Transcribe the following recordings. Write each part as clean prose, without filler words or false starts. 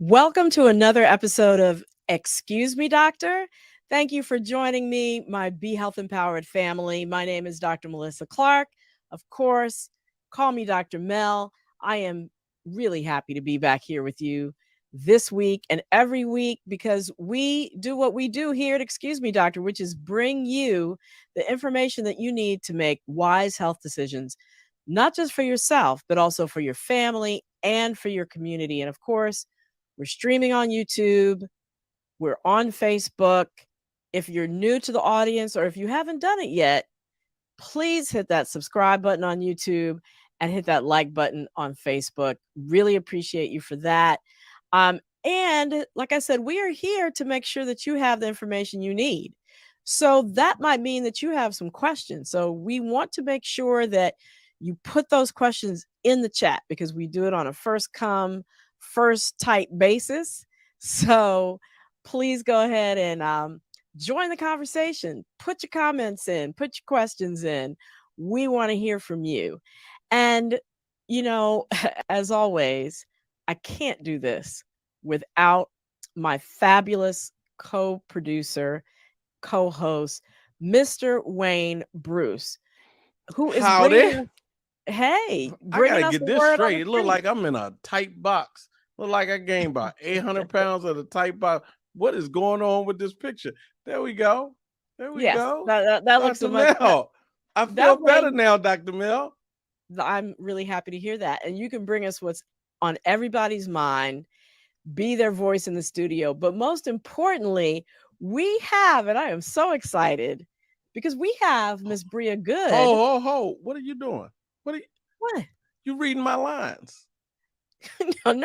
Welcome to another episode of Excuse Me, Doctor. Thank you for joining me, my Be Health Empowered family. My name is Dr. Melissa Clarke. Of course, call me Dr. Mel. I am really happy to be back here with you this week and every week because we do what we do here at Excuse Me, Doctor, which is bring you the information that you need to make wise health decisions, not just for yourself, but also for your family and for your community. And of course, we're streaming on YouTube. We're on Facebook. If you're new to the audience or if you haven't done it yet, please hit that subscribe button on YouTube and hit that like button on Facebook. Really appreciate you for that. And like I said, we are here to make sure that you have the information you need. So that might mean that you have some questions. So we want to make sure that you put those questions in the chat because we do it on a first come, first type basis. So please go ahead and join the conversation. Put your comments in, put your questions in. We want to hear from you. And, you know, as always, I can't do this without my fabulous co-producer, co-host, Mr. Wayne Bruce, who is bringing I gotta get this straight. It look like I'm in a tight box. Look like I gained about 800 pounds of the tight box. What is going on with this picture? There we go. There we go. That looks Dr. Mel. I feel better now, Dr. Mel. I'm really happy to hear that. And you can bring us what's on everybody's mind, be their voice in the studio. But most importantly, we have, and I am so excited because we have Miss Bria Good. Ho. What are you doing? What? You reading my lines? No, I'm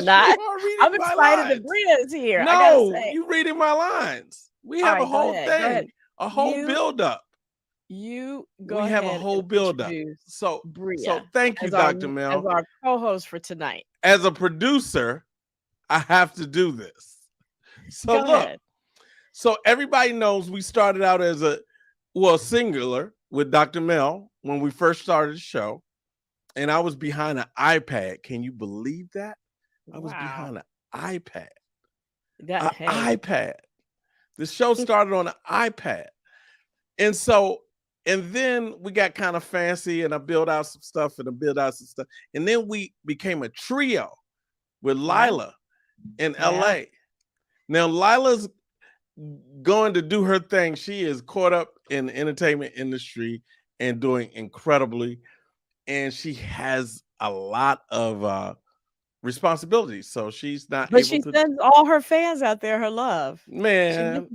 not. I'm excited that Bria is here. No, you reading my lines. We have a whole thing, a whole build-up. You go ahead. We have a whole build-up. So thank you, Dr. Mel. As our co-host for tonight. As a producer, I have to do this. So go ahead. So everybody knows we started out as singular with Dr. Mel when we first started the show. And I was behind an iPad. Can you believe that? I was behind an iPad. iPad. The show started on an iPad. And then we got kind of fancy and I built out some stuff. And then we became a trio with Lila in LA. Now Lila's going to do her thing. She is caught up in the entertainment industry and doing incredibly. And she has a lot of responsibilities, so she's not. But she sends all her fans out there her love. Man,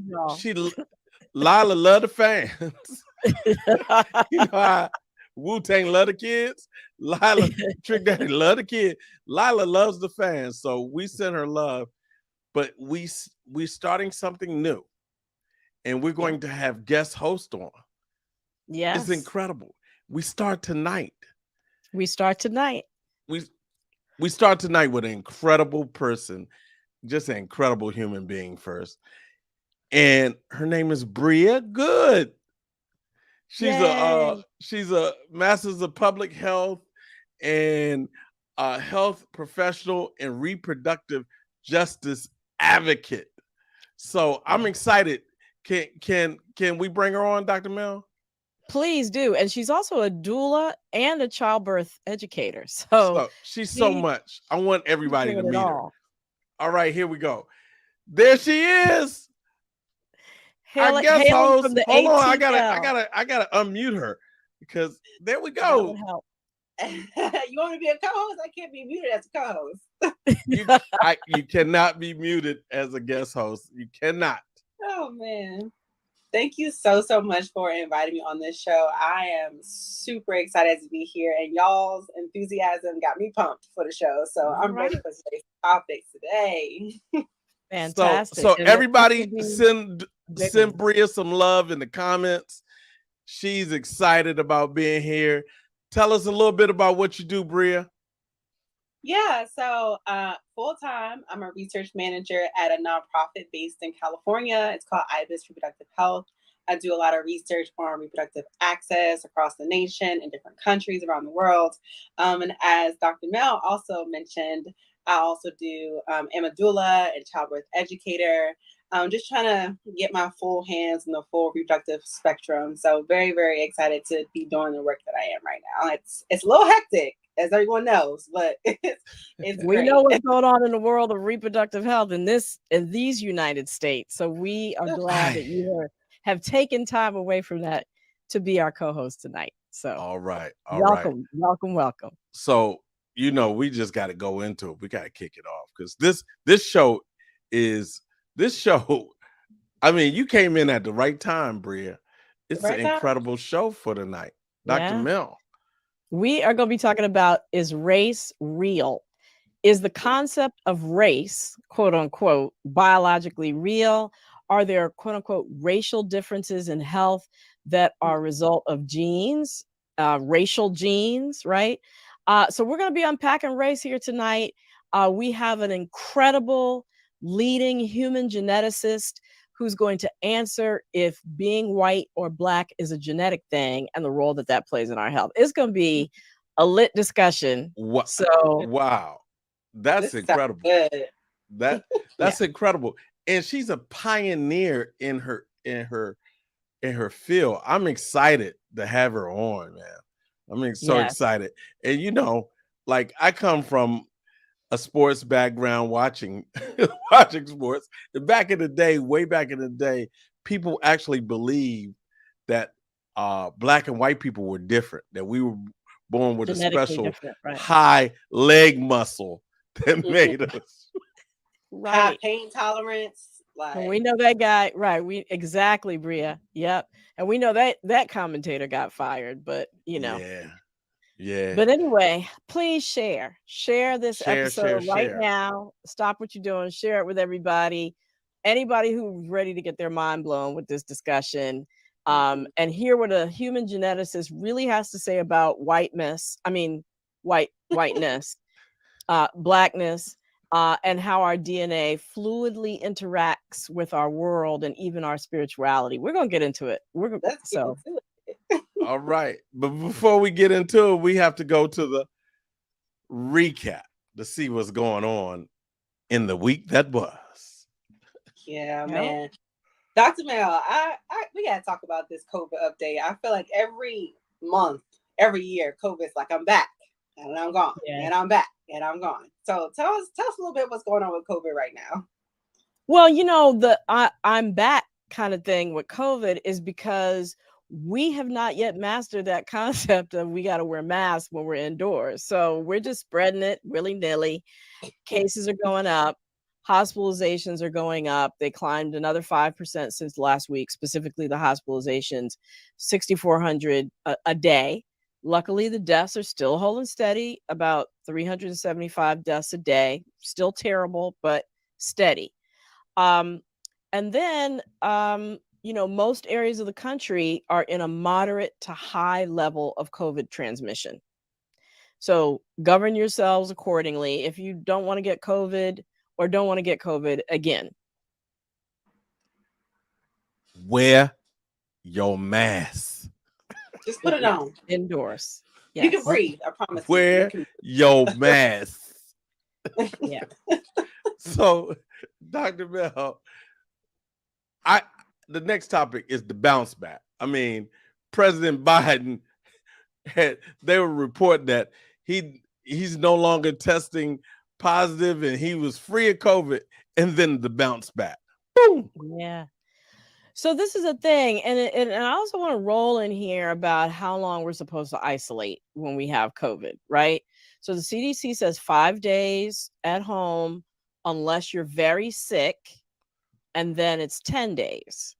Lila love the fans. You know how Wu-Tang love the kids. Lila Trick Daddy love the kid. Lila loves the fans, so we send her love. But we're starting something new, and we're going to have guest host on. Yes, it's incredible. We start tonight. We start tonight with an incredible person, just an incredible human being first. And her name is Bria Good. She's a master's of public health and a health professional and reproductive justice advocate. So I'm excited. Can we bring her on, Dr. Mel? Please do. And she's also a doula and a childbirth educator. So she's so much. I want everybody to meet her. All right, here we go. There she is. Our guest host. Hold on, I gotta unmute her because there we go. You want to be a co-host? I can't be muted as a co-host. You cannot be muted as a guest host. You cannot. Oh man. Thank you so much for inviting me on this show. I am super excited to be here, and y'all's enthusiasm got me pumped for the show. So I'm ready for today's topics today. Fantastic. So everybody send Bria some love in the comments. She's excited about being here. Tell us a little bit about what you do, Bria. Yeah, so full-time, I'm a research manager at a nonprofit based in California. It's called IBIS Reproductive Health. I do a lot of research on reproductive access across the nation in different countries around the world. And as Dr. Mel also mentioned, I also do am a doula and childbirth educator. Just trying to get my full hands in the full reproductive spectrum. So very, very excited to be doing the work that I am right now. It's a little hectic, as everyone knows, but it's We great. know what's going on in the world of reproductive health in these United States. So we are glad that you have taken time away from that to be our co-host tonight. So all right. welcome. So we just got to go into it. We got to kick it off because this show. I mean, you came in at the right time, Bria. It's an incredible show for tonight, Dr. Mel. We are going to be talking about, is race real? Is the concept of race, quote unquote, biologically real? Are there, quote unquote, racial differences in health that are a result of genes, racial genes, right? So we're going to be unpacking race here tonight. We have an incredible leading human geneticist who's going to answer if being white or Black is a genetic thing and the role that plays in our health. It's going to be a lit discussion. So wow, that's incredible. That's incredible, and she's a pioneer in her field. I'm excited to have her on, man. I'm so excited, and like I come from a sports background, watching sports. And way back in the day, people actually believed that Black and white people were different, that we were born with a special high leg muscle that made us. High pain tolerance. We know that guy, right? Exactly, Bria. Yep. And we know that commentator got fired, but Yeah. But anyway, please share this episode right now. Stop what you're doing. Share it with everybody. Anybody who's ready to get their mind blown with this discussion, and hear what a human geneticist really has to say about whiteness, Blackness, and how our DNA fluidly interacts with our world and even our spirituality. We're going to get into it. All right. But before we get into it, we have to go to the recap to see what's going on in the week that was. Yeah, man. Dr. Mel, we got to talk about this COVID update. I feel like every month, every year, COVID's like, I'm back and I'm gone and I'm back and I'm gone. So tell us a little bit what's going on with COVID right now. Well, the I'm back kind of thing with COVID is because we have not yet mastered that concept of we got to wear masks when we're indoors. So we're just spreading it willy-nilly. Cases are going up. Hospitalizations are going up. They climbed another 5% since last week, specifically the hospitalizations, 6,400 a day. Luckily, the deaths are still holding steady, about 375 deaths a day. Still terrible, but steady. And then, most areas of the country are in a moderate to high level of COVID transmission. So govern yourselves accordingly if you don't want to get COVID or don't want to get COVID again. Wear your mask. Just put it on. Indoors. Yes. You can breathe, I promise. Wear your mask. Yeah. So, Dr. Mel, the next topic is the bounce back. I mean, President Biden they were reporting that he's no longer testing positive and he was free of COVID, and then the bounce back. Boom. Yeah. So this is a thing, and I also want to roll in here about how long we're supposed to isolate when we have COVID, right? So the CDC says 5 days at home unless you're very sick, and then it's 10 days.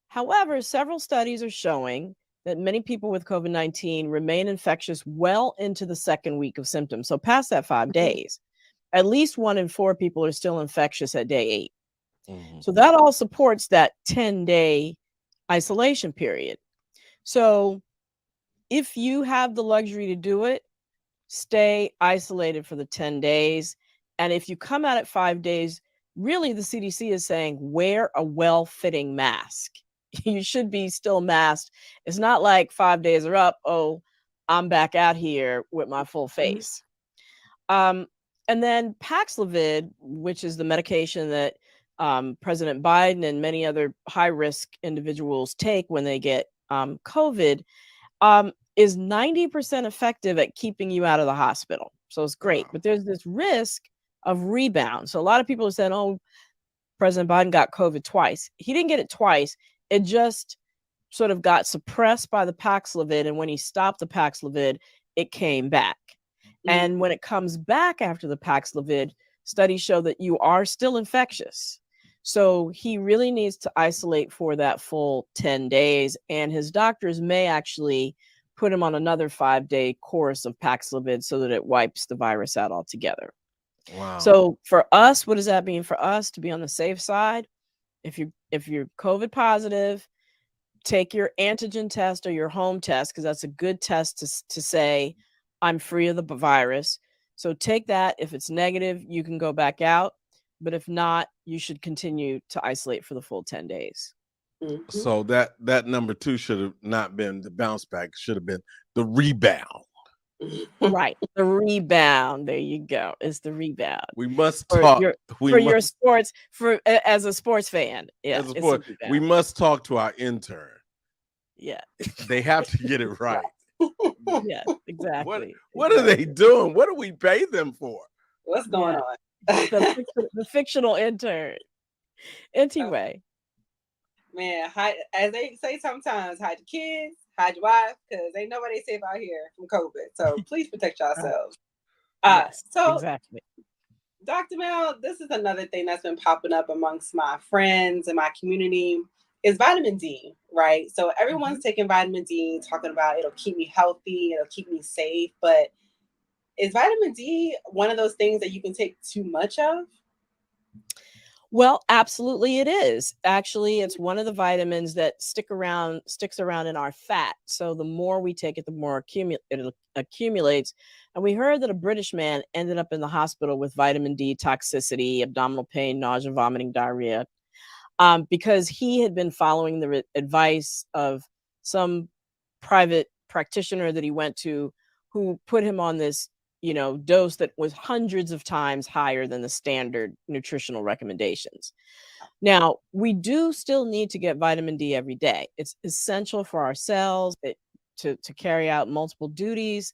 However, several studies are showing that many people with COVID-19 remain infectious well into the second week of symptoms. So past that 5 days, at least 1 in 4 people are still infectious at day 8. Mm-hmm. So that all supports that 10-day isolation period. So if you have the luxury to do it, stay isolated for the 10 days. And if you come out at 5 days, really the CDC is saying wear a well-fitting mask. You should be still masked. It's not like 5 days are up, oh, I'm back out here with my full face. And then Paxlavid, which is the medication that President Biden and many other high-risk individuals take when they get COVID, is 90% effective at keeping you out of the hospital. So it's great. But there's this risk of rebound. So a lot of people have said, oh, President Biden got COVID twice. He didn't get it twice. It just sort of got suppressed by the Paxlavid. And when he stopped the Paxlavid, it came back. And when it comes back after the Paxlavid, studies show that you are still infectious. So he really needs to isolate for that full 10 days. And his doctors may actually put him on another 5-day course of Paxlavid so that it wipes the virus out altogether. Wow. So for us, what does that mean for us? To be on the safe side, if you're COVID positive, take your antigen test or your home test, because that's a good test to say, I'm free of the virus. So take that. If it's negative, you can go back out. But if not, you should continue to isolate for the full 10 days. So that number 2 should have not been the bounce back. It should have been the rebound. Right. The rebound. There you go. It's the rebound. We must For talk. your sports, as a sports fan. Yeah. As a sport, we must talk to our intern. Yeah. They have to get it right. Yeah, exactly. What are they doing? What do we pay them for? What's going on? The fictional intern. Anyway. Man, as they say sometimes, hide your kids, hide your wife, because ain't nobody safe out here from COVID. So please protect yourselves. Yes, so exactly. Dr. Mel, this is another thing that's been popping up amongst my friends and my community is vitamin D, right? So everyone's taking vitamin D, talking about it'll keep me healthy, it'll keep me safe. But is vitamin D one of those things that you can take too much of? Well, absolutely it is. Actually, it's one of the vitamins that sticks around in our fat. So the more we take it, the more it accumulates. And we heard that a British man ended up in the hospital with vitamin D toxicity, abdominal pain, nausea, vomiting, diarrhea, because he had been following the advice of some private practitioner that he went to, who put him on this dose that was hundreds of times higher than the standard nutritional recommendations. Now, we do still need to get vitamin D every day. It's essential for our cells to carry out multiple duties.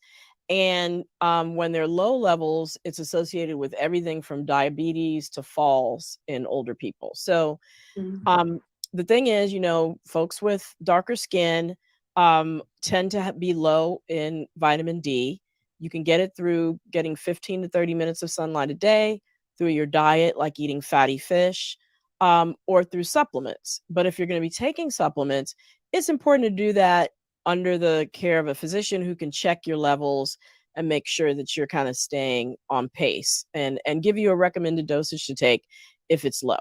And when they're low levels, it's associated with everything from diabetes to falls in older people. So the thing is, folks with darker skin tend to be low in vitamin D. You can get it through getting 15 to 30 minutes of sunlight a day, through your diet, like eating fatty fish, or through supplements. But if you're going to be taking supplements, it's important to do that under the care of a physician who can check your levels and make sure that you're kind of staying on pace and give you a recommended dosage to take if it's low.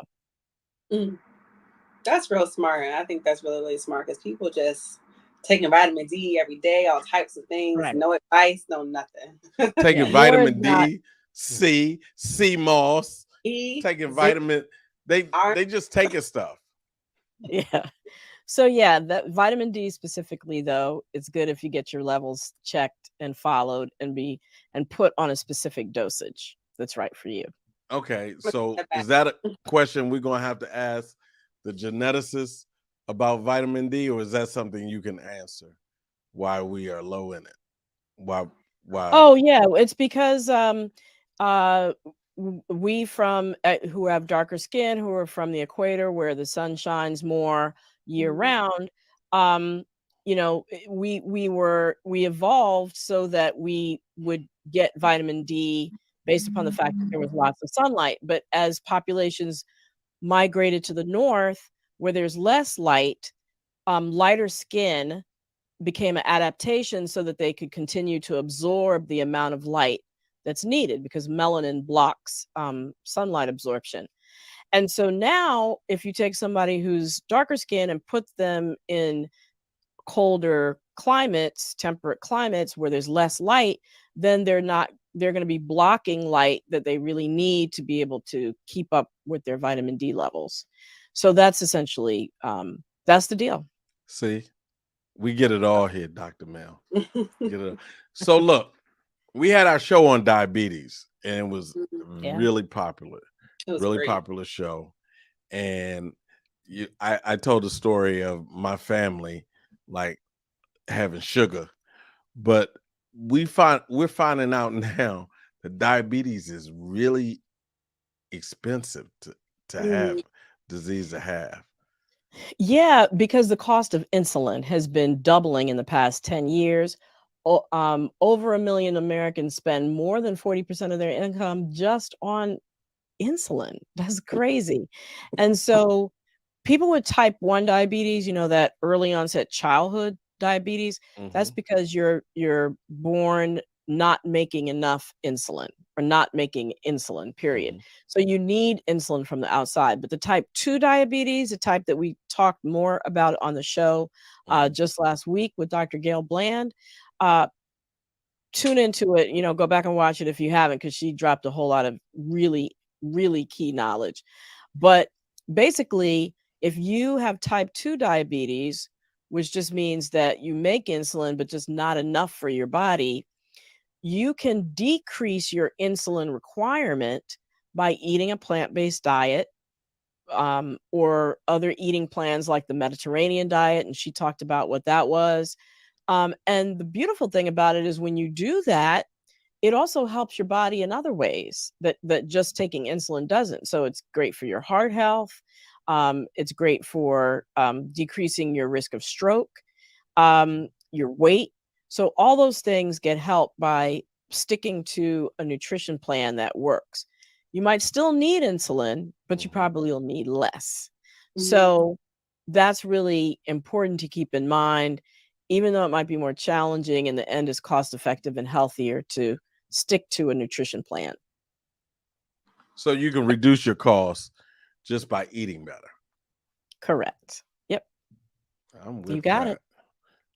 That's real smart. I think that's really, really smart, because people just taking vitamin D every day, all types of things, right. No advice, no nothing. Taking vitamin D, C moss, taking vitamin. They just taking stuff. Yeah. So yeah, that vitamin D specifically, though, it's good if you get your levels checked and followed and put on a specific dosage that's right for you. Okay, so is that a question we're gonna have to ask the geneticist about vitamin D, or is that something you can answer? Why we are low in it? Why? Oh yeah, it's because we who have darker skin, who are from the equator where the sun shines more year round, we evolved so that we would get vitamin D based upon the fact that there was lots of sunlight. But as populations migrated to the north, where there's less light, lighter skin became an adaptation so that they could continue to absorb the amount of light that's needed, because melanin blocks sunlight absorption. And so now if you take somebody who's darker skin and put them in colder climates, temperate climates where there's less light, then they're going to be blocking light that they really need to be able to keep up with their vitamin D levels. So that's essentially, that's the deal. See, we get it all here, Dr. Mel. So look, we had our show on diabetes, and it was Yeah. really popular. It was Really great. popular show. And I told the story of my family like having sugar, but we're finding out now that diabetes is really expensive to have, disease to have. Yeah, because the cost of insulin has been doubling in the past 10 years. Over 1 million Americans spend more than 40% of their income just on insulin. That's crazy. And so people with type 1 diabetes, that early onset childhood diabetes, that's because you're born not making enough insulin or not making insulin, period. So you need insulin from the outside. But the type 2 diabetes, the type that we talked more about on the show just last week with Dr. Gail Bland, tune into it, go back and watch it if you haven't, because she dropped a whole lot of really, really key knowledge. But basically, if you have type 2 diabetes, which just means that you make insulin, but just not enough for your body, you can decrease your insulin requirement by eating a plant-based diet, or other eating plans like the Mediterranean diet. And she talked about what that was. And the beautiful thing about it is when you do that, it also helps your body in other ways that just taking insulin doesn't. So it's great for your heart health. It's great for decreasing your risk of stroke, your weight. So all those things get helped by sticking to a nutrition plan that works. You might still need insulin, but you probably will need less. So that's really important to keep in mind, even though it might be more challenging. In the end, it's cost effective and healthier to stick to a nutrition plan. So you can reduce your costs just by eating better. Correct. Yep. I'm with You got that. it.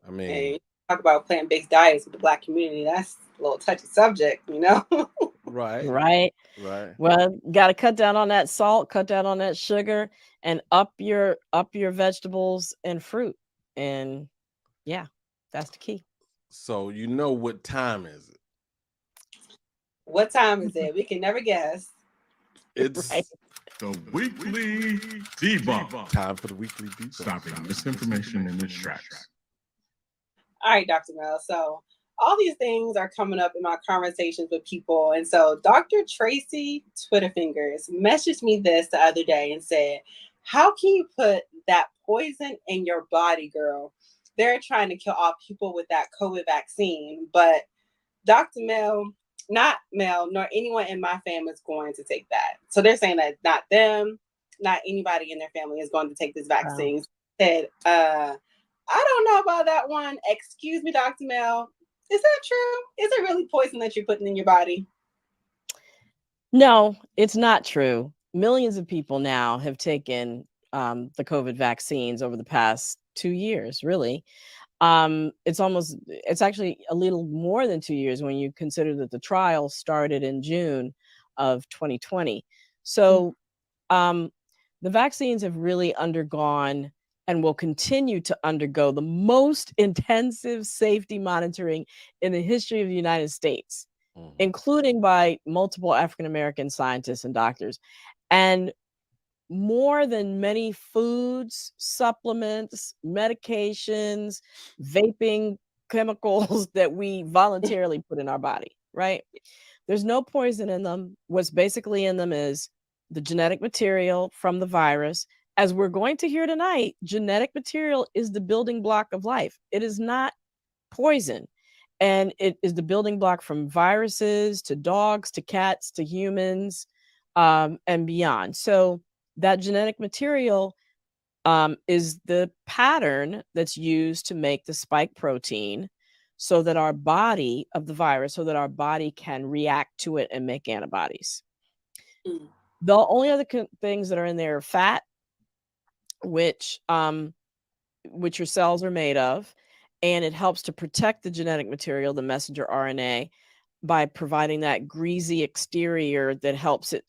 I mean, Hey, talk about plant-based diets with the Black community. That's a little touchy subject, right. Right. Well, got to cut down on that salt, cut down on that sugar, and up your vegetables and fruit. And yeah, that's the key. So what time is it? What time is it? We can never guess. It's Right. The weekly debunk. time for the weekly debunk. Stopping misinformation in its tracks. All right, Dr. Mel. So all these things are coming up in my conversations with people. And so Dr. Tracy Twitterfingers messaged me this the other day and said, how can you put that poison in your body, girl? They're trying to kill off people with that COVID vaccine. But Dr. Mel, not Mel, nor anyone in my family is going to take that. So they're saying that not them, not anybody in their family is going to take this vaccine. Wow. Said, I don't know about that one. Excuse me, Dr. Mel. Is that true? Is it really poison that you're putting in your body? No, it's not true. Millions of people now have taken the COVID vaccines over the past 2 years, really. It's actually a little more than 2 years when you consider that the trial started in June of 2020. So the vaccines have really undergone and will continue to undergo the most intensive safety monitoring in the history of the United States, including by multiple African American scientists and doctors. And more than many foods, supplements, medications, vaping chemicals that we voluntarily put in our body, right? There's no poison in them. What's basically in them is the genetic material from the virus. As we're going to hear tonight, genetic material is the building block of life. It is not poison. And it is the building block from viruses to dogs to cats to humans, and beyond. So that genetic material is the pattern that's used to make the spike protein so that our body can react to it and make antibodies. The only other things that are in there are fat, which your cells are made of, and it helps to protect the genetic material, the messenger RNA, by providing that greasy exterior that helps it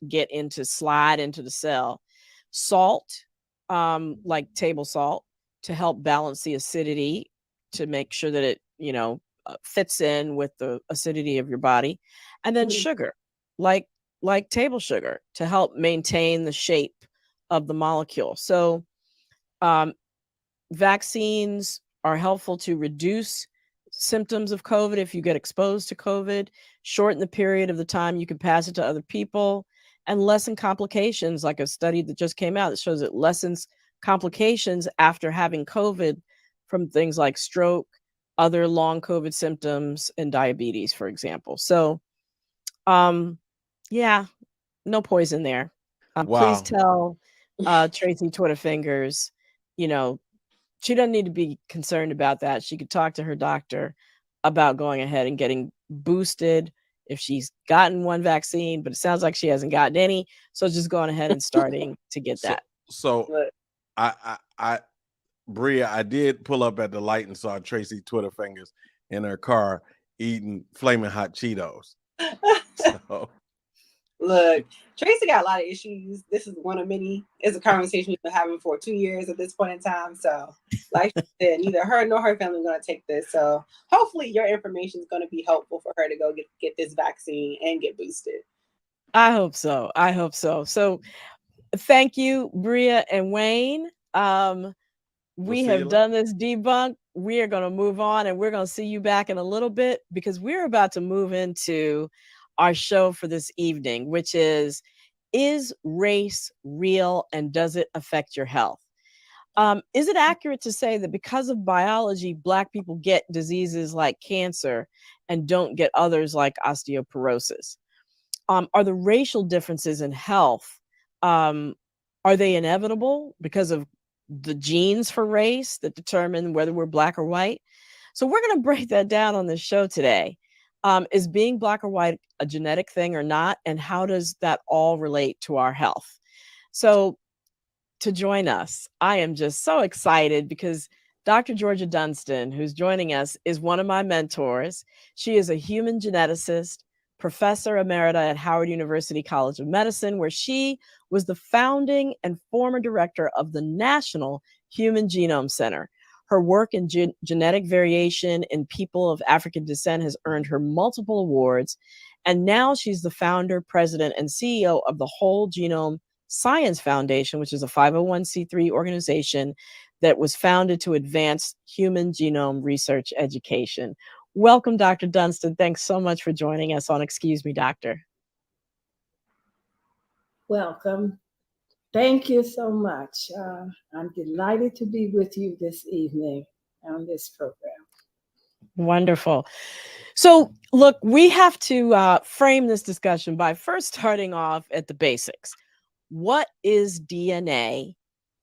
slide into the cell. Salt, like table salt, to help balance the acidity, to make sure that it, fits in with the acidity of your body. And then sugar. like table sugar to help maintain the shape of the molecule. So vaccines are helpful to reduce symptoms of COVID if you get exposed to COVID, shorten the period of the time you can pass it to other people, and lessen complications, like a study that just came out that shows it lessens complications after having COVID from things like stroke, other long COVID symptoms, and diabetes, for example. So, yeah, no poison there. Please Wow. tell Tracy Twitter Fingers, you know, she doesn't need to be concerned about that. She could talk to her doctor about going ahead and getting boosted if she's gotten one vaccine, but it sounds like she hasn't gotten any. So just going ahead and starting to get that. So I Bria, I did pull up at the light and saw Tracy Twitter Fingers in her car eating flaming hot Cheetos. So Look, Tracy got a lot of issues. This is one of many. It's a conversation we've been having for 2 years at this point in time. So, like she said, neither her nor her family are going to take this. So, hopefully, your information is going to be helpful for her to go get this vaccine and get boosted. I hope so. I hope so. So, thank you, Bria and Wayne. We have done this debunk. We are going to move on, and we're going to see you back in a little bit because we're about to move into our show for this evening, which is race real and does it affect your health? Is it accurate to say that because of biology, Black people get diseases like cancer and don't get others like osteoporosis? Are the racial differences in health, are they inevitable because of the genes for race that determine whether we're Black or white? So we're going to break that down on this show today. Is being Black or white a genetic thing or not? And how does that all relate to our health? So to join us, I am just so excited because Dr. Georgia Dunston, who's joining us, is one of my mentors. She is a human geneticist, professor emerita at Howard University College of Medicine, where she was the founding and former director of the National Genome Center. Her work in genetic variation in people of African descent has earned her multiple awards. And now she's the founder, president, and CEO of the Whole Genome Science Foundation, which is a 501c3 organization that was founded to advance human genome research education. Welcome, Dr. Dunston. Thanks so much for joining us on Excuse Me, Doctor. Welcome. Thank you so much. I'm delighted to be with you this evening on this program. Wonderful. So, look, we have to frame this discussion by first starting off at the basics. What is DNA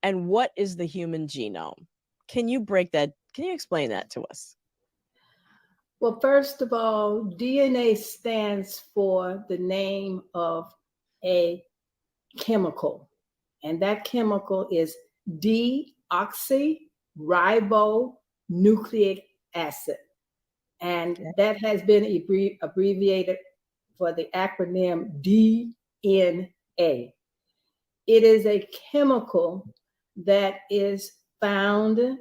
and what is the human genome? Can you explain that to us? Well, first of all, DNA stands for the name of a chemical, and that chemical is deoxyribonucleic acid. And that has been abbreviated for the acronym DNA. It is a chemical that is found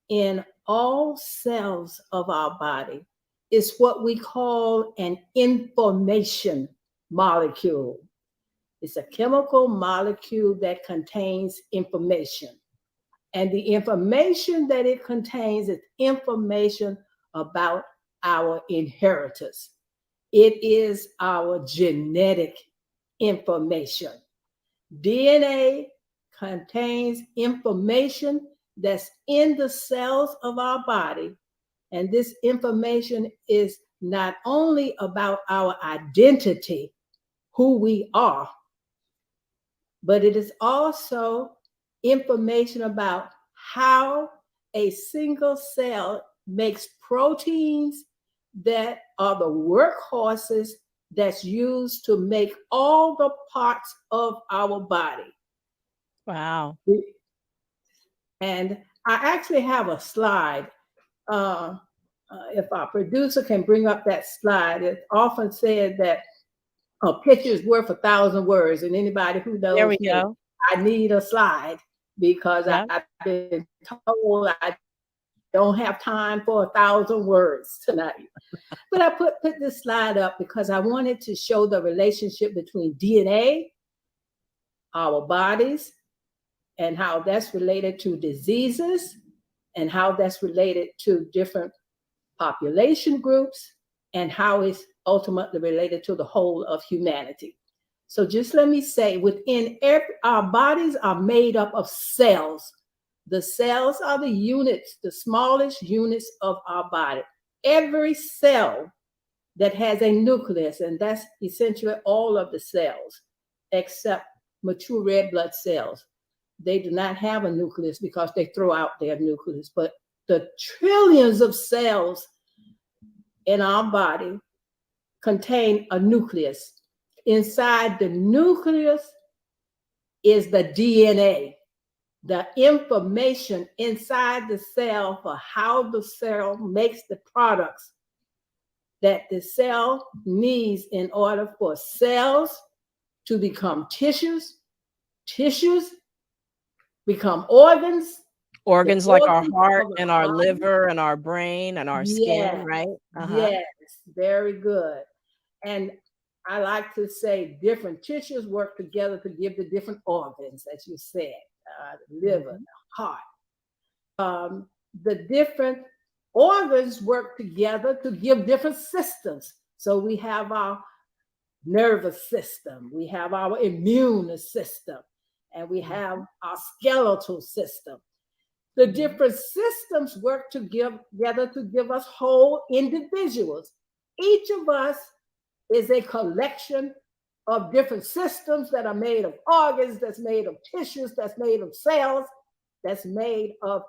in all cells of our body. It's what we call an information molecule. It's a chemical molecule that contains information. And the information that it contains is information about our inheritance. It is our genetic information. DNA contains information that's in the cells of our body. And this information is not only about our identity, who we are, but it is also information about how a single cell makes proteins that are the workhorses that's used to make all the parts of our body. Wow. And I actually have a slide. If our producer can bring up that slide, it's often said that a picture is worth 1,000 words. And anybody who knows there we me, go. I need a slide because I've been told Don't have time for 1,000 words tonight. But I put this slide up because I wanted to show the relationship between DNA, our bodies, and how that's related to diseases, and how that's related to different population groups, and how it's ultimately related to the whole of humanity. So just let me say, within our bodies are made up of cells. The cells are the units, the smallest units of our body. Every cell that has a nucleus, and that's essentially all of the cells, except mature red blood cells. They do not have a nucleus because they throw out their nucleus. But the trillions of cells in our body contain a nucleus. Inside the nucleus is the DNA. The information inside the cell for how the cell makes the products that the cell needs in order for cells to become tissues, tissues become organs. Organs like our heart of and our body. liver and our brain and our skin, right? Yes, very good. And I like to say different tissues work together to give the different organs, as you said, the liver, the heart. The different organs work together to give different systems. So we have our nervous system, we have our immune system, and we have our skeletal system. The different systems work together to give us whole individuals. Each of us is a collection of different systems that are made of organs, that's made of tissues, that's made of cells, that's made of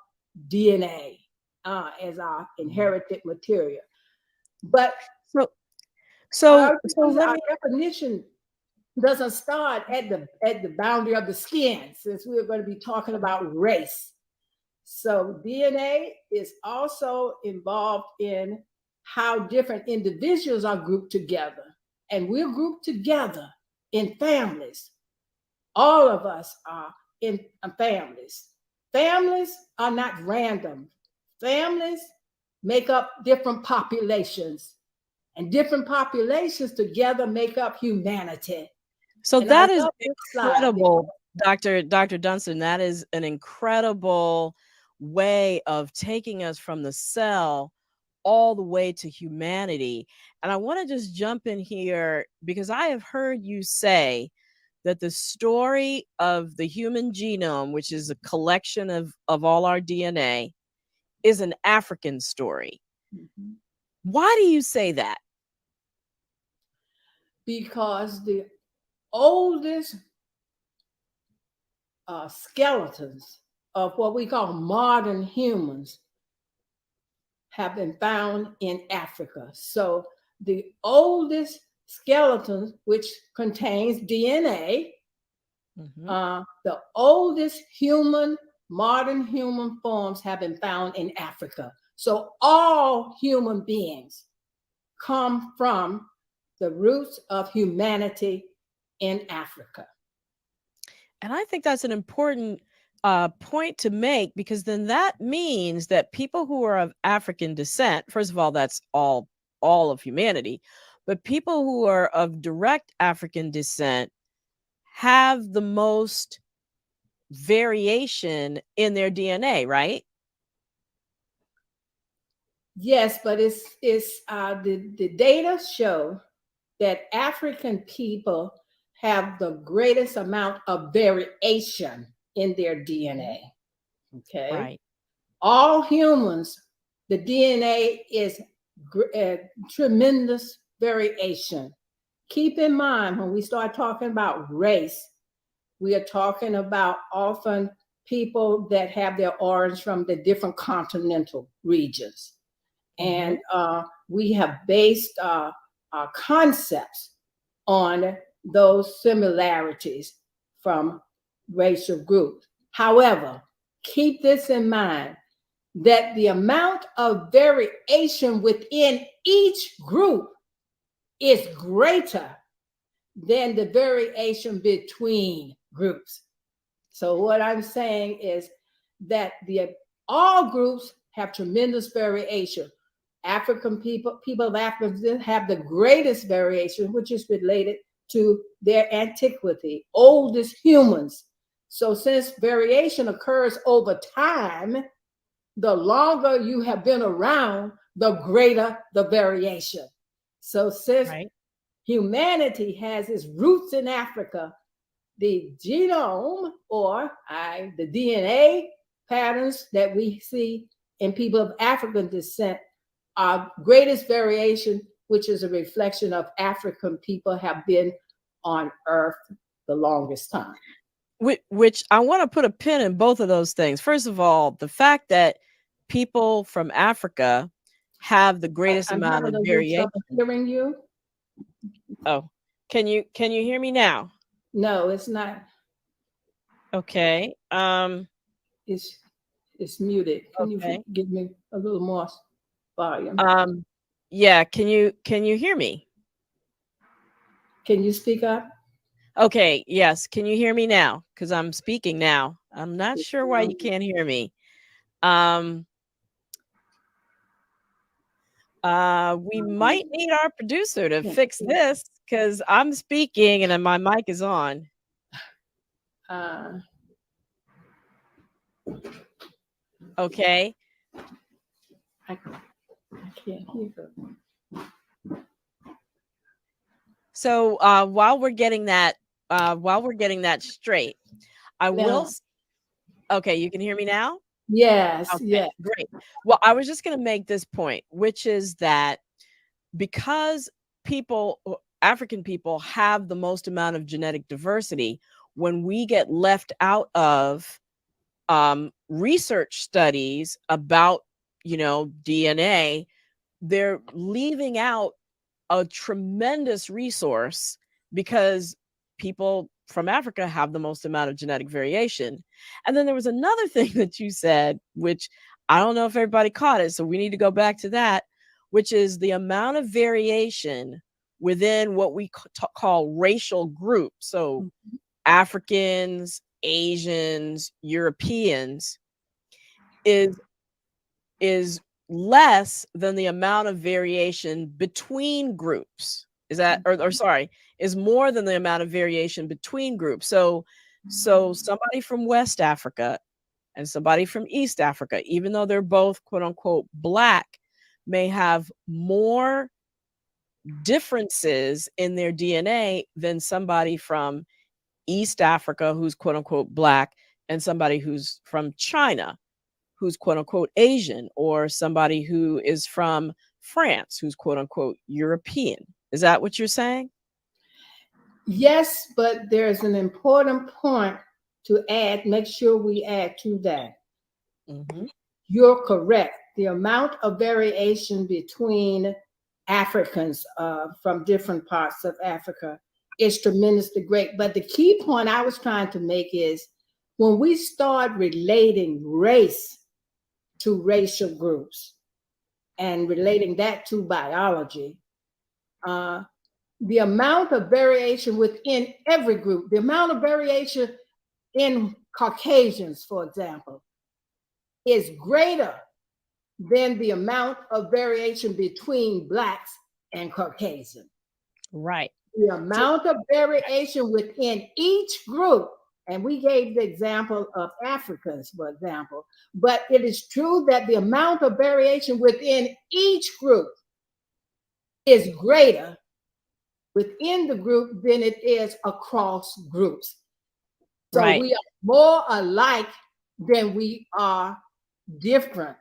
DNA as our inherited material. But so our definition doesn't start at the boundary of the skin, since we're going to be talking about race. So DNA is also involved in how different individuals are grouped together. And we're grouped together in families. All of us are in families. Families are not random. Families make up different populations, and different populations together make up humanity. So and that is incredible, Dr. Dunston. That is an incredible way of taking us from the cell all the way to humanity. And I want to just jump in here because I have heard you say that the story of the human genome, which is a collection of all our DNA, is an African story. Mm-hmm. Why do you say that? Because the oldest skeletons of what we call modern humans have been found in Africa. So the oldest skeleton, which contains DNA, the oldest modern human forms have been found in Africa. So all human beings come from the roots of humanity in Africa. And I think that's an important point to make, because then that means that people who are of African descent, first of all, that's all of humanity, but people who are of direct African descent have the most variation in their DNA, right? Yes, but it's the data show that African people have the greatest amount of variation in their DNA. Okay. Right. All humans, the DNA is tremendous variation. Keep in mind, when we start talking about race, we are talking about often people that have their origins from the different continental regions. And we have based our concepts on those similarities from racial groups. However, keep this in mind, that the amount of variation within each group is greater than the variation between groups. So what I'm saying is that all groups have tremendous variation. African people of Africa have the greatest variation, which is related to their antiquity, oldest humans. So since variation occurs over time, the longer you have been around, the greater the variation. So since humanity has its roots in Africa, the genome or the DNA patterns that we see in people of African descent are greatest variation, which is a reflection of African people have been on Earth the longest time. Which I want to put a pin in both of those things. First of all, the fact that people from Africa have the greatest amount of variation. Hearing you? Oh, can you hear me now? No, it's not. Okay. It's muted. Can you give me a little more volume? Yeah. Can you hear me? Can you speak up? Okay. Yes. Can you hear me now? Because I'm speaking now. I'm not sure why you can't hear me. We might need our producer to fix this because I'm speaking and then my mic is on. Okay. I can't hear her. So while we're getting that straight, I will. Okay, you can hear me now? Yes. Okay, yes. Great. Well, I was just going to make this point, which is that because African people have the most amount of genetic diversity, when we get left out of research studies about, DNA, they're leaving out a tremendous resource because people from Africa have the most amount of genetic variation. And then there was another thing that you said, which I don't know if everybody caught it, so we need to go back to that, which is the amount of variation within what we call racial groups. So Africans, Asians, Europeans is less than the amount of variation between groups. Is that, or sorry, is more than the amount of variation between groups. So somebody from West Africa and somebody from East Africa, even though they're both quote unquote Black, may have more differences in their DNA than somebody from East Africa who's quote unquote Black and somebody who's from China who's quote unquote Asian, or somebody who is from France who's quote unquote European. Is that what you're saying? Yes, but there's an important point to add. Make sure we add to that. Mm-hmm. You're correct. The amount of variation between Africans from different parts of Africa is tremendously great. But the key point I was trying to make is when we start relating race to racial groups and relating that to biology, the amount of variation within every group, the amount of variation in Caucasians, for example, is greater than the amount of variation between Blacks and Caucasian. Right. The amount of variation within each group, and we gave the example of Africans, for example, but it is true that the amount of variation within each group is greater within the group than it is across groups. So we are more alike than we are different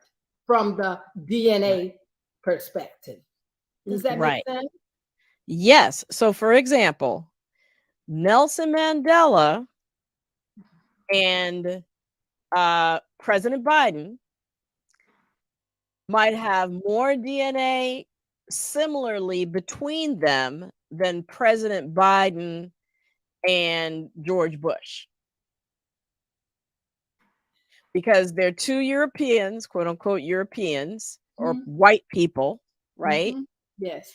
from the DNA perspective. Does that make sense? Yes. So for example, Nelson Mandela and President Biden might have more DNA similarly between them than President Biden and George Bush. Because they're two Europeans, quote unquote Europeans, or white people, right? Mm-hmm. Yes.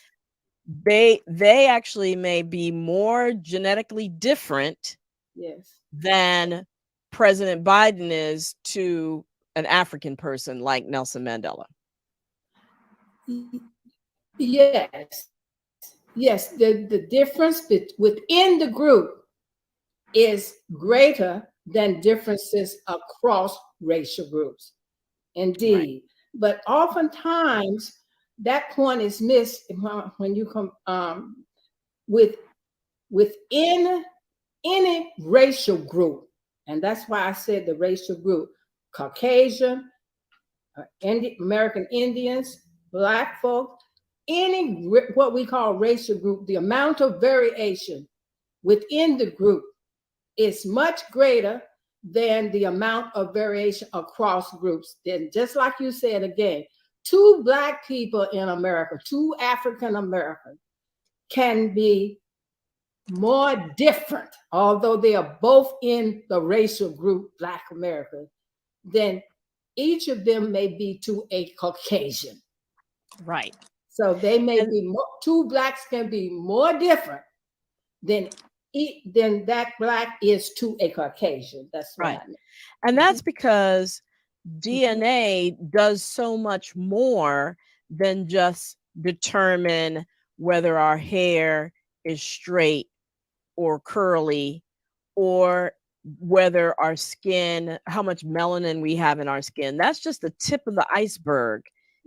They actually may be more genetically different than President Biden is to an African person like Nelson Mandela? Yes. Yes, the difference within the group is greater than differences across racial groups. Indeed. Right. But oftentimes that point is missed when you come within any racial group. And that's why I said the racial group: Caucasian, American Indians, Black folk, any what we call racial group, the amount of variation within the group is much greater than the amount of variation across groups. Then, just like you said again, 2 Black people in America, 2 African Americans can be more different, although they are both in the racial group Black America, then each of them may be to a Caucasian. Right. So they may be 2 Blacks can be more different than that Black is to a Caucasian. That's right. And that's because DNA does so much more than just determine whether our hair is straight or curly, or whether our skin, how much melanin we have in our skin. That's just the tip of the iceberg,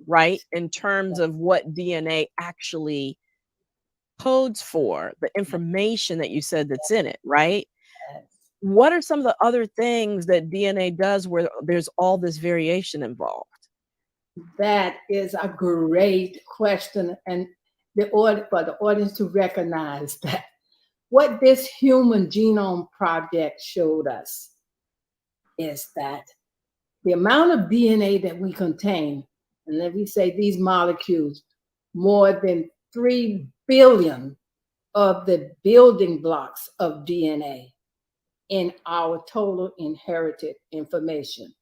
right? In terms of what DNA actually codes for, the information that you said that's in it, right? What are some of the other things that DNA does where there's all this variation involved? That is a great question, and for the audience to recognize that what this Human Genome Project showed us is that the amount of DNA that we contain, and let me say these molecules, more than 3 billion of the building blocks of DNA in our total inherited information.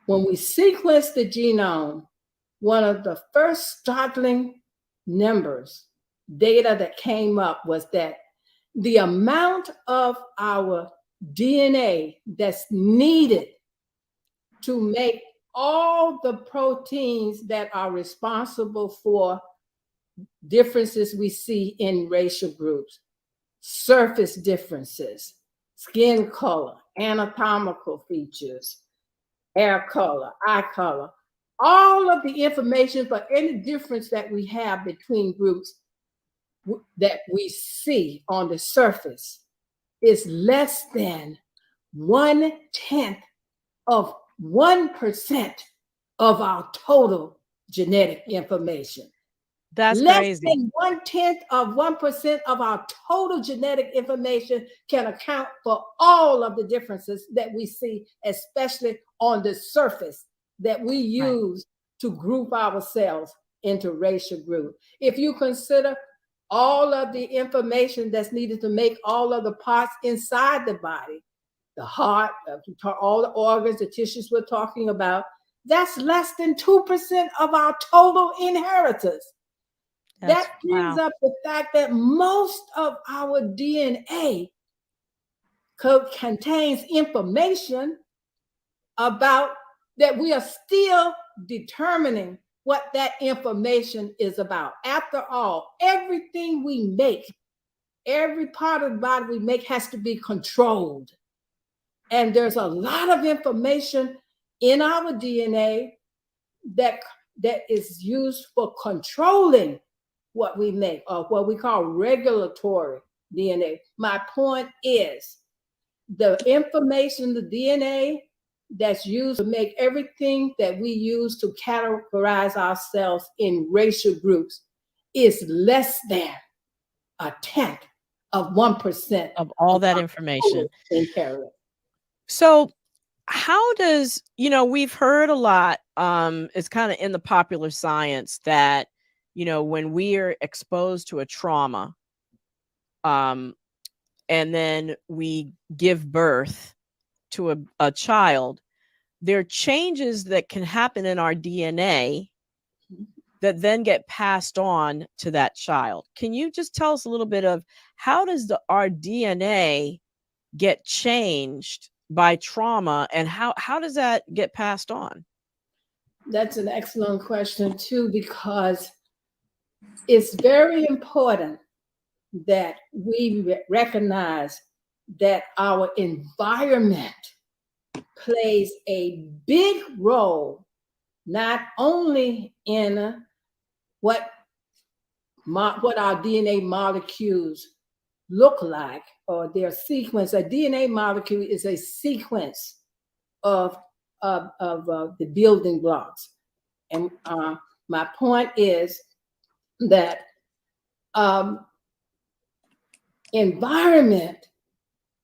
When we sequenced the genome, one of the first startling numbers, data that came up was that the amount of our DNA that's needed to make all the proteins that are responsible for differences we see in racial groups, surface differences, skin color, anatomical features, hair color, eye color, all of the information for any difference that we have between groups that we see on the surface is less than 1/10 of 1% of our total genetic information. That's less crazy. than 1/10 of 1% of our total genetic information can account for all of the differences that we see, especially on the surface that we use to group ourselves into racial groups. If you consider all of the information that's needed to make all of the parts inside the body, the heart, all the organs, the tissues we're talking about, that's less than 2% of our total inheritance. That brings up the fact that most of our DNA contains information about that we are still determining what that information is about. After all, everything we make, every part of the body we make has to be controlled. And there's a lot of information in our DNA that is used for controlling what we make, or what we call regulatory DNA. My point is, the information, the DNA that's used to make everything that we use to categorize ourselves in racial groups is less than 1/10 of 1% of all that information. So how does, we've heard a lot, it's kind of in the popular science that, when we are exposed to a trauma, and then we give birth to a child, there are changes that can happen in our DNA that then get passed on to that child. Can you just tell us a little bit of how does our DNA get changed by trauma, and how does that get passed on? That's an excellent question too, because it's very important that we recognize that our environment plays a big role, not only in what our DNA molecules look like or their sequence. A DNA molecule is a sequence of the building blocks. And my point is that environment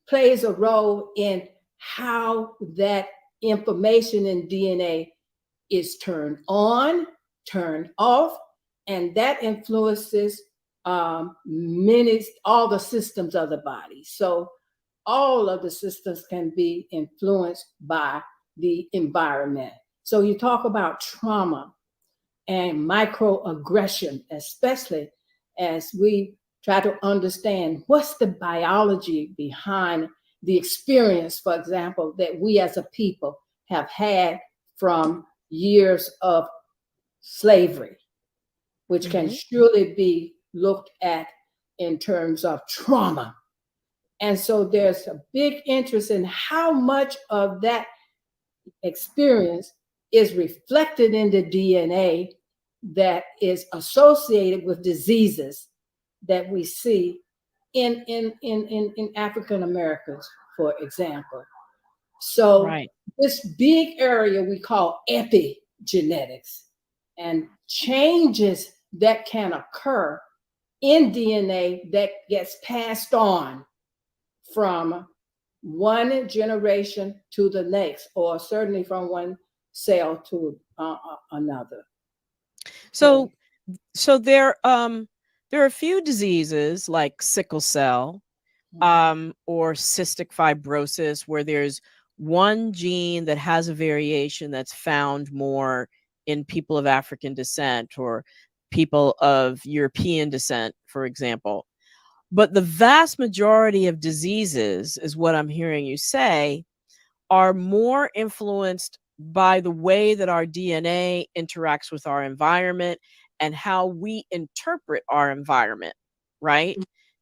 plays a role in how that information in DNA is turned on, turned off, and that influences all the systems of the body. So all of the systems can be influenced by the environment. So you talk about trauma and microaggression, especially as we try to understand what's the biology behind the experience, for example, that we as a people have had from years of slavery, which can surely be looked at in terms of trauma. And so there's a big interest in how much of that experience is reflected in the DNA that is associated with diseases that we see in African Americans, for example. So this big area we call epigenetics, and changes that can occur in DNA that gets passed on from one generation to the next, or certainly from one cell to another. So there are a few diseases like sickle cell or cystic fibrosis where there's one gene that has a variation that's found more in people of African descent or people of European descent, for example. But the vast majority of diseases, is what I'm hearing you say, are more influenced by the way that our DNA interacts with our environment and how we interpret our environment, right?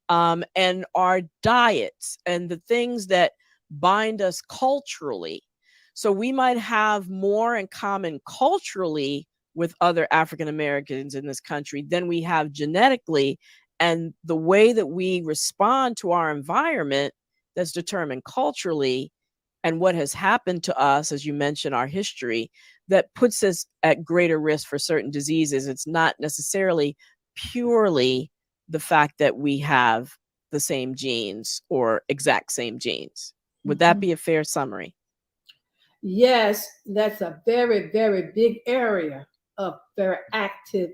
And our diets and the things that bind us culturally. So we might have more in common culturally with other African Americans in this country than we have genetically. And the way that we respond to our environment that's determined culturally and what has happened to us, as you mentioned, our history, that puts us at greater risk for certain diseases. It's not necessarily purely the fact that we have the same genes or exact same genes. Would that be a fair summary? Yes, that's a very, very big area of very active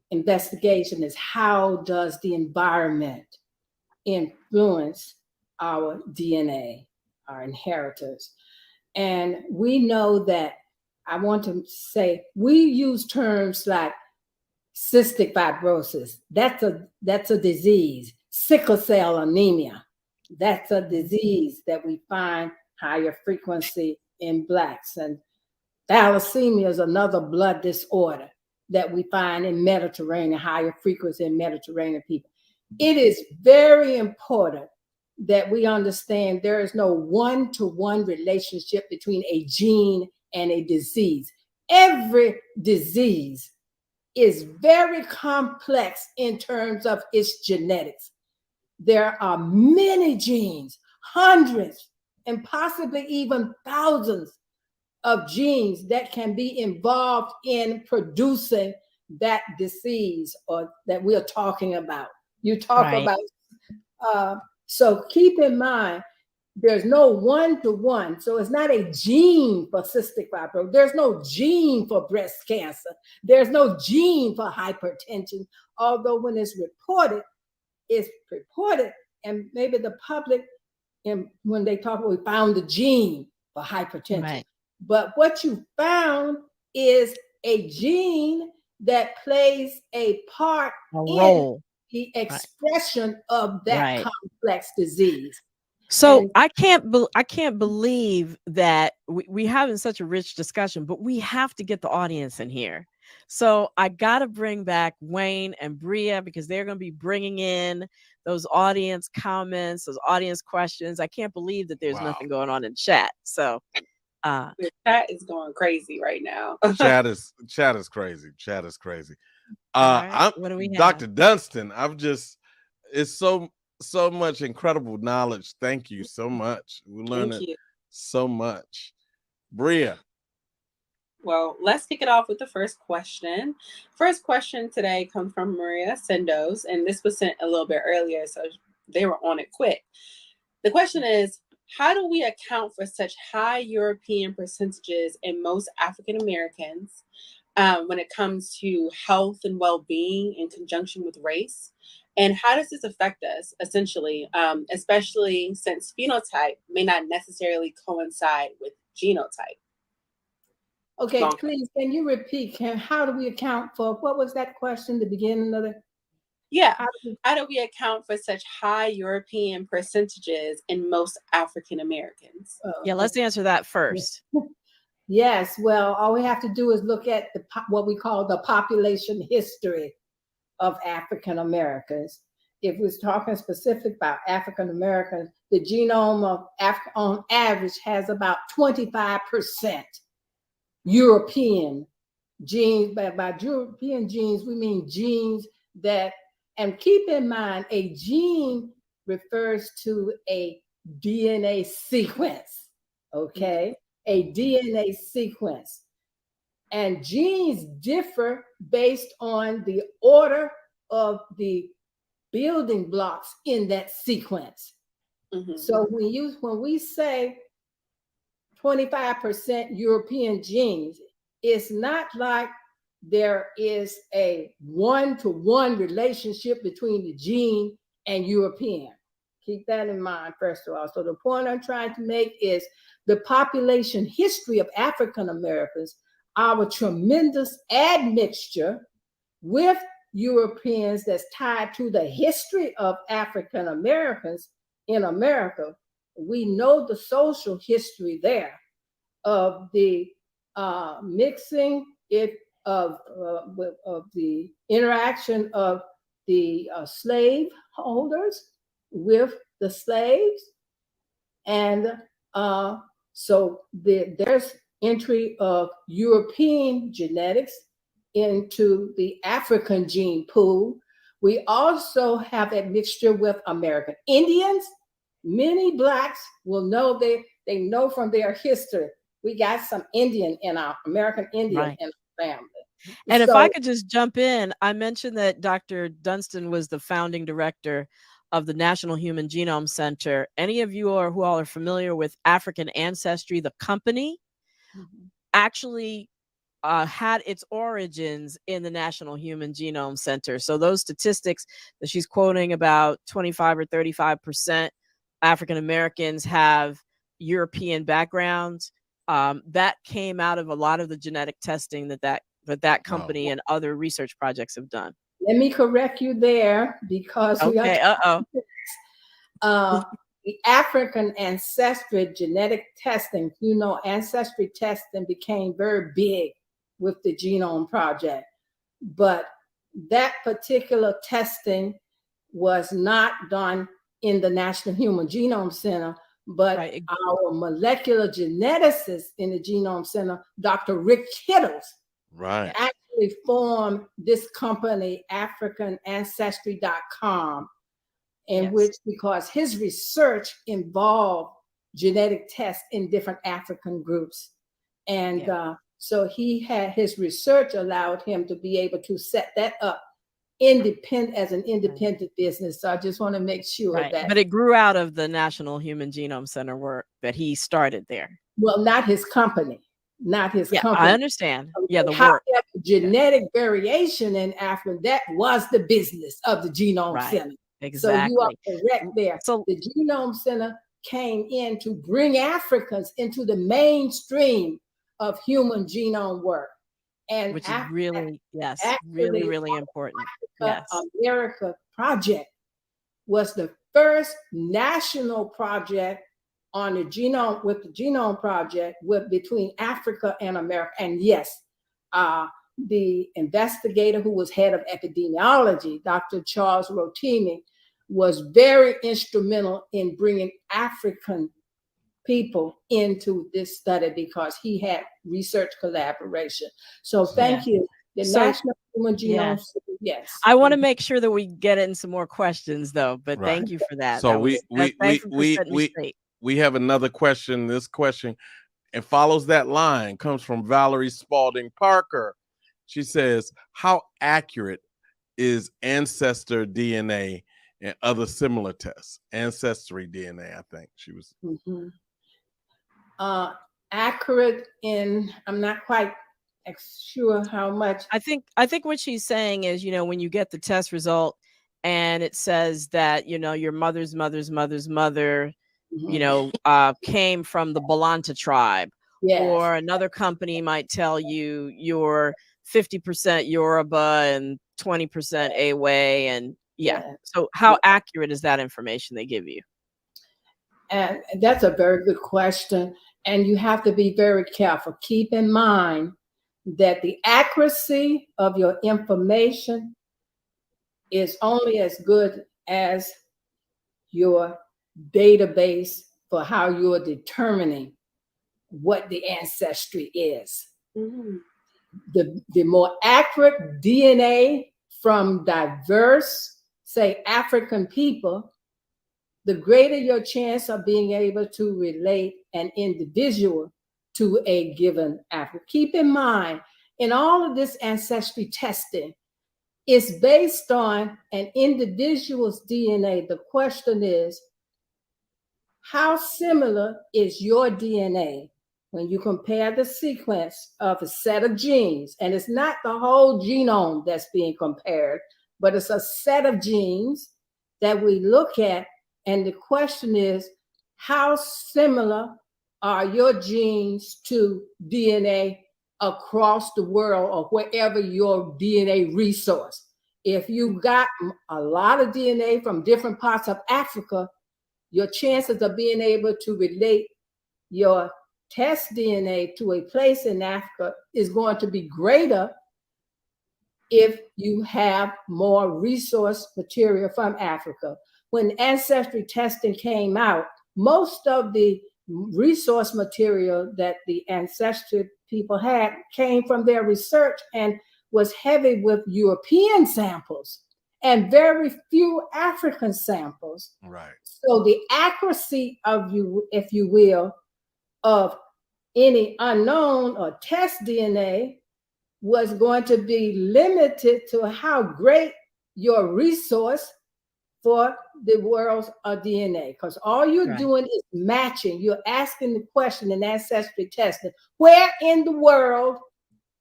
investigation, is how does the environment influence our DNA, our inheritors. And we know that, I want to say, we use terms like cystic fibrosis. That's a disease. Sickle cell anemia. That's a disease that we find higher frequency in Blacks. And thalassemia is another blood disorder that we find in Mediterranean, higher frequency in Mediterranean people. It is very important that we understand there is no one-to-one relationship between a gene and a disease. Every disease is very complex in terms of its genetics. There are many genes, hundreds, and possibly even thousands of genes that can be involved in producing that disease or that we're talking about. You talk about, so keep in mind, there's no one-to-one. So it's not a gene for cystic fibrosis. There's no gene for breast cancer. There's no gene for hypertension. Although when it's reported, and maybe the public, and when they talk, we found the gene for hypertension. Right. But what you found is a gene that plays a role in the expression of that complex disease. So And I can't believe that we having such a rich discussion, but we have to get the audience in here. So I got to bring back Wayne and Bria because they're going to be bringing in those audience comments, those audience questions. I can't believe that there's Wow. nothing going on in chat. So The chat is going crazy right now. Chat is crazy. Chat is crazy. all right, I'm what do we have? Dr. Dunston. It's so much incredible knowledge. Thank you so much. We're learning Thank you. so much. Bria. Well, let's kick it off with the first question. First question today comes from Maria Sendos, and this was sent a little bit earlier, so they were on it quick. The question is, how do we account for such high European percentages in most African Americans when it comes to health and well-being in conjunction with race? And how does this affect us, essentially, especially since phenotype may not necessarily coincide with genotype? okay, Long- please, can you repeat? How do we account for, what was that question, the beginning of it? Yeah. How do we- How do we account for such high European percentages in most African Americans? Yeah, let's answer that first. Yes, well, all we have to do is look at what we call the population history of African Americans. If we're talking specific about African Americans, the genome of Africa on average has about 25% European genes. By European genes, we mean genes that, and keep in mind, a gene refers to a DNA sequence, okay? A DNA sequence. And genes differ based on the order of the building blocks in that sequence. Mm-hmm. So when we say 25% European genes, it's not like there is a one-to-one relationship between the gene and European. Keep that in mind, first of all. So the point I'm trying to make is the population history of African Americans, our tremendous admixture with Europeans that's tied to the history of African Americans in America. We know the social history there of the mixing of the interaction of the slave holders with the slaves, and so there's entry of European genetics into the African gene pool. We also have a mixture with American Indians. Many Blacks will know, they know from their history, we got some Indian in our American Indian Right. in our family. And if So- I could just jump in, I mentioned that Dr. Dunston was the founding director of the National Human Genome Center. Any of you who all are familiar with African Ancestry, the company, actually had its origins in the National Human Genome Center. So those statistics that she's quoting, about 25 or 35% African Americans have European backgrounds, that came out of a lot of the genetic testing that company and other research projects have done. Let me correct you there, because we Okay, are the African ancestry genetic testing, ancestry testing became very big with the Genome Project. But that particular testing was not done in the National Human Genome Center, but Right. our molecular geneticist in the Genome Center, Dr. Rick Kittles, Right. actually formed this company, AfricanAncestry.com, in Yes. which, because his research involved genetic tests in different African groups. And so his research allowed him to be able to set that up as an independent business. So I just want to make sure that. But it grew out of the National Human Genome Center work that he started there. Well, not his company. Company. I understand. Yeah, the work. Genetic variation in Africa, that was the business of the Genome Center. Exactly. So you are correct there. So the Genome Center came in to bring Africans into the mainstream of human genome work. And which is really, actually, really important. Africa America Project was the first national project on the genome, with the Genome Project, between Africa and America. And yes, the investigator who was head of epidemiology, Dr. Charles Rotimi, was very instrumental in bringing African people into this study because he had research collaboration. So thank you. The National Human Genome Center, yes. I want to make sure that we get in some more questions though, but thank you for that. So that we have another question. This question, it follows that line, comes from Valerie Spalding Parker. She says, how accurate is Ancestor DNA and other similar tests? Ancestry DNA, I think she was. Accurate in, I'm not quite sure how much. I think what she's saying is, when you get the test result and it says that, your mother's mother's mother's mother, came from the Balanta tribe, or another company might tell you you're 50% Yoruba and 20% Awe, and so how accurate is that information they give you? And that's a very good question, and you have to be very careful. Keep in mind that the accuracy of your information is only as good as your database for how you're determining what the ancestry is. The more accurate DNA from diverse, say, African people, the greater your chance of being able to relate an individual to a given African. Keep in mind, in all of this ancestry testing, it's based on an individual's DNA. The question is, how similar is your DNA when you compare the sequence of a set of genes? And it's not the whole genome that's being compared, but it's a set of genes that we look at. And the question is, how similar are your genes to DNA across the world or wherever your DNA resource? If you got a lot of DNA from different parts of Africa, your chances of being able to relate your test DNA to a place in Africa is going to be greater if you have more resource material from Africa. When ancestry testing came out, most of the resource material that the ancestry people had came from their research and was heavy with European samples and very few African samples. Right. So the accuracy of you, if you will, of any unknown or test DNA was going to be limited to how great your resource for the world's DNA, because all you're doing is matching. You're asking the question in ancestry testing, where in the world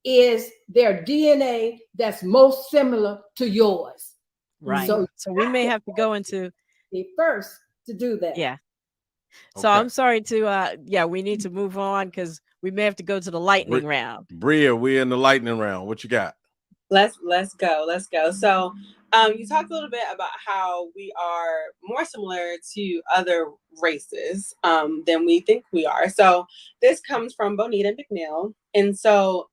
is their DNA that's most similar to yours? Right. So we may have to go into the first to do that. Yeah. So I'm sorry to we need to move on because we may have to go to the lightning round. Bria, we're in the lightning round. What you got? Let's go. So you talked a little bit about how we are more similar to other races than we think we are. So this comes from Bonita McNeil. And so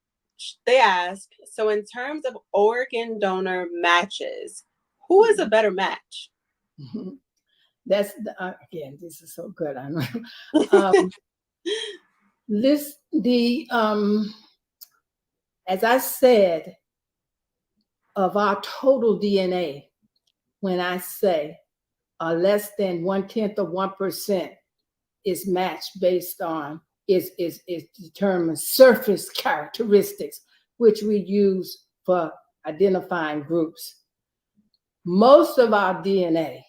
they ask, so in terms of organ donor matches, who is a better match? That's again, this is so good. I know. As I said, of our total DNA, when I say less than 1/10 of 1% is matched based on is determined surface characteristics, which we use for identifying groups. Most of our DNA,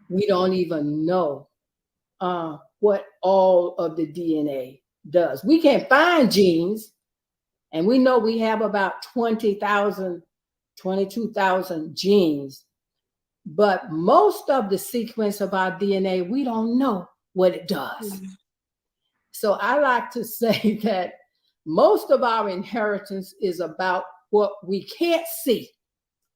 we don't even know what all of the DNA does. We can find genes, and we know we have about 20,000, 22,000 genes, but most of the sequence of our DNA, we don't know what it does. Mm-hmm. So I like to say that most of our inheritance is about what we can't see,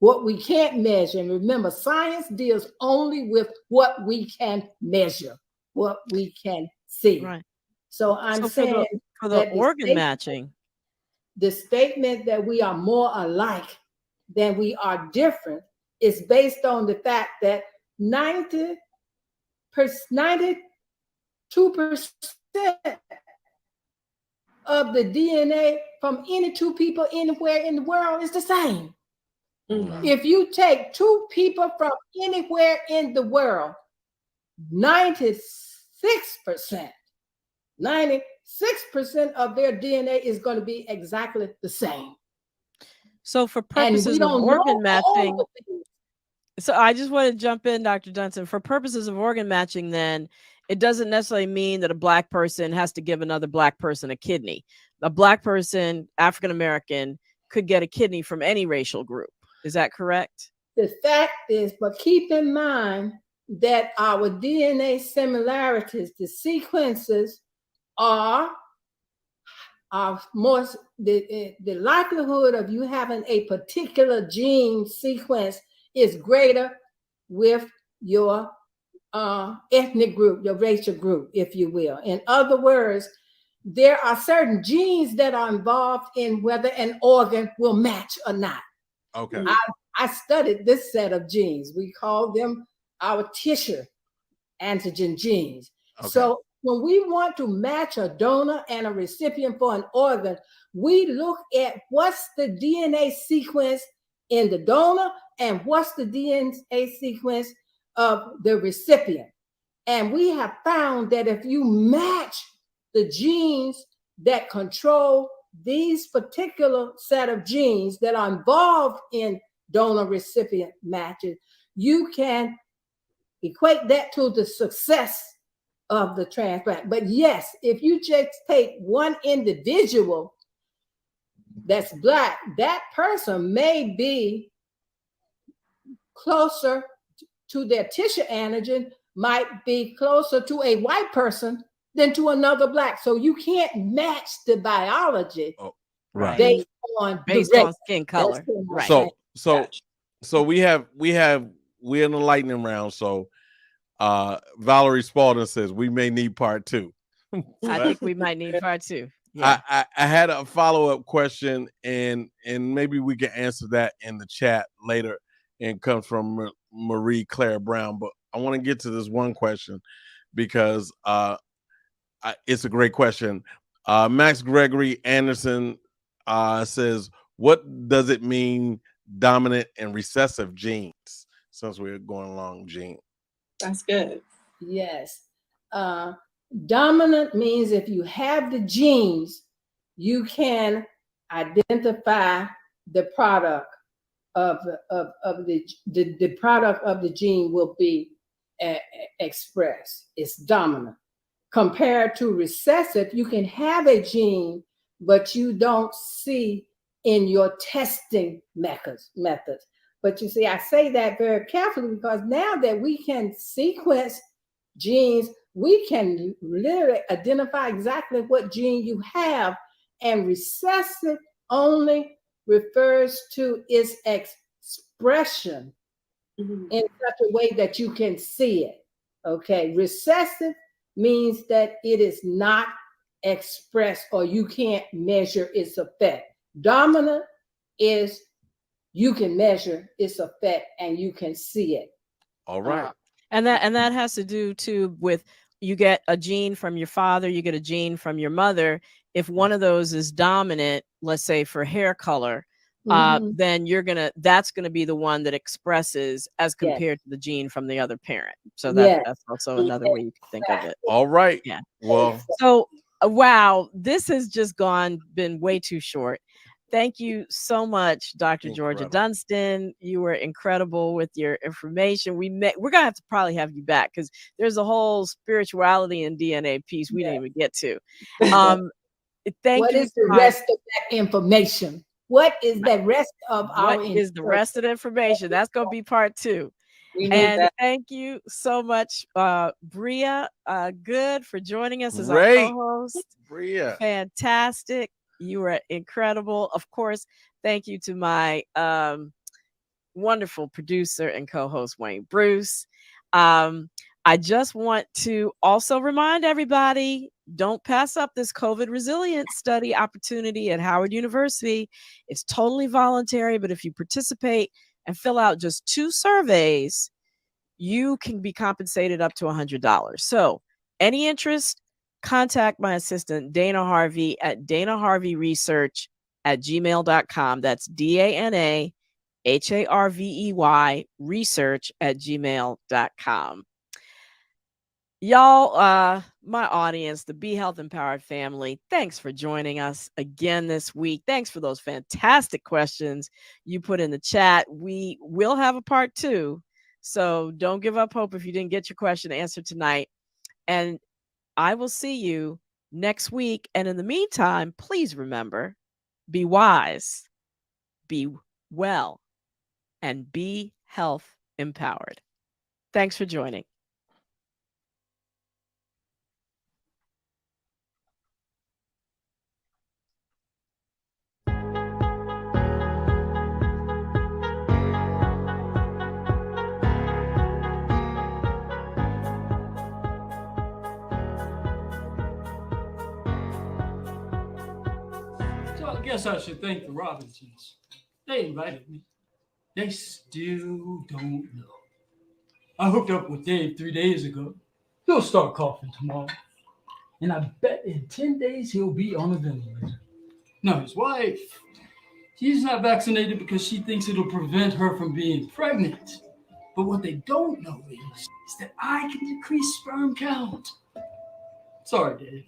what we can't measure. And remember, science deals only with what we can measure, what we can see. Right. So I'm So saying for the organ matching, the statement that we are more alike than we are different is based on the fact that 92% of the DNA from any two people anywhere in the world is the same. Mhm. If you take two people from anywhere in the world, 96% of their DNA is going to be exactly the same. so for And we purposes of don't organ know all matching, the things. so I just want to jump in, Dr. Dunston. For purposes of organ matching, then it doesn't necessarily mean that a Black person has to give another Black person a kidney. A Black person, African American, could get a kidney from any racial group. Is that correct? The fact is, but keep in mind that our DNA similarities, the sequences are more, the likelihood of you having a particular gene sequence is greater with your ethnic group, your racial group, if you will. In other words, there are certain genes that are involved in whether an organ will match or not. Okay. I studied this set of genes. We call them our tissue antigen genes. Okay. So when we want to match a donor and a recipient for an organ, we look at what's the DNA sequence in the donor and what's the DNA sequence of the recipient. And we have found that if you match the genes that control these particular set of genes that are involved in donor recipient matches, you can equate that to the success of the transplant. But yes, if you just take one individual that's Black, that person may be closer to their tissue antigen, might be closer to a white person than to another Black. So you can't match the biology Right. based on skin color. Right. So we're in the lightning round. So Valerie Spalding says we may need part 2. I think we might need part 2. Yeah. I had a follow-up question, and maybe we can answer that in the chat later, and comes from Marie Claire Brown. But I want to get to this one question because it's a great question. Max Gregory Anderson says, what does it mean, dominant and recessive genes? Since we're going along, Gene. That's good. Yes. Dominant means if you have the genes, you can identify the product of the product of the gene will be expressed. It's dominant. Compared to recessive, you can have a gene, but you don't see in your testing methods. But you see, I say that very carefully because now that we can sequence genes, we can literally identify exactly what gene you have. And recessive only refers to its expression in such a way that you can see it. Okay, recessive means that it is not expressed or you can't measure its effect. Dominant is you can measure its effect and you can see it. All right. And that has to do too with, you get a gene from your father, you get a gene from your mother. If one of those is dominant, let's say for hair color, then that's gonna be the one that expresses as compared to the gene from the other parent. So that's also another way you can think of it. All right. Yeah. Well, so wow, this has just been way too short. Thank you so much, Dr. Georgia Dunston. You were incredible with your information. We're gonna have to probably have you back because there's a whole spirituality and DNA piece we didn't even get to. Thank you. What is the rest of that information? What is the rest of our What is the rest of the information? That's gonna be part 2. And thank you so much, Bria Good, for joining us as our co-host. Bria. Fantastic. You were incredible. Of course, thank you to my wonderful producer and co-host Wayne Bruce. I just want to also remind everybody, don't pass up this COVID resilience study opportunity at Howard University. It's totally voluntary, but if you participate and fill out just 2 surveys, you can be compensated up to $100. So any interest, contact my assistant, Dana Harvey, at danaharveyresearch@gmail.com. That's DANAHARVEY research@gmail.com. Y'all, my audience, the Be Health Empowered family, thanks for joining us again this week. Thanks for those fantastic questions you put in the chat. We will have a part 2, so don't give up hope if you didn't get your question answered tonight. And I will see you next week. And in the meantime, please remember, be wise, be well, and be health empowered. Thanks for joining. So I guess I should thank the Robinsons. They invited me. They still don't know. I hooked up with Dave 3 days ago. He'll start coughing tomorrow. And I bet in 10 days he'll be on a ventilator. Now his wife, she's not vaccinated because she thinks it'll prevent her from being pregnant. But what they don't know is that I can decrease sperm count. Sorry, Dave.